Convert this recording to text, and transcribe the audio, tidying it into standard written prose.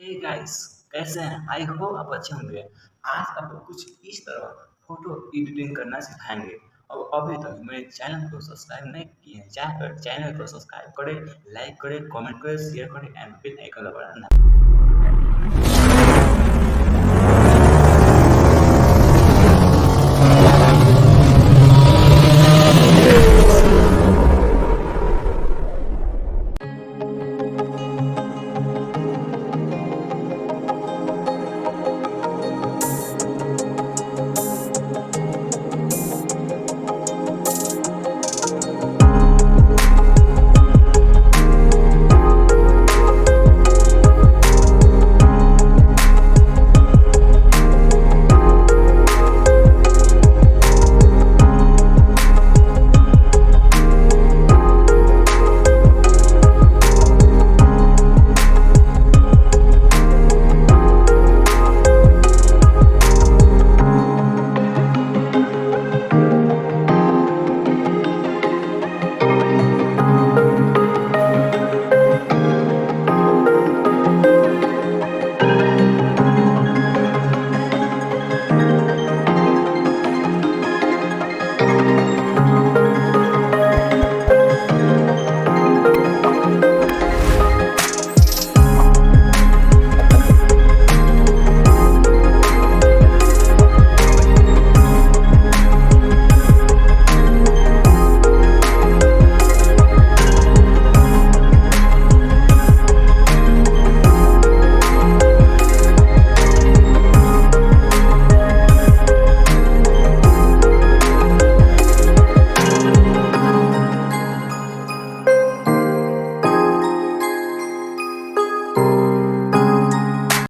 Hey guys, कैसे हैं? I hope आप अच्छे होंगे। आज आपको कुछ इस तरह फोटो एडिटिंग करना सिखाएंगे। और अभी तक मेरे चैनल को सब्सक्राइब नहीं किए हैं, जाकर चैनल को सब्सक्राइब करें, लाइक करें, कमेंट करें, शेयर करें एंड बेल आइकन दबाना ना।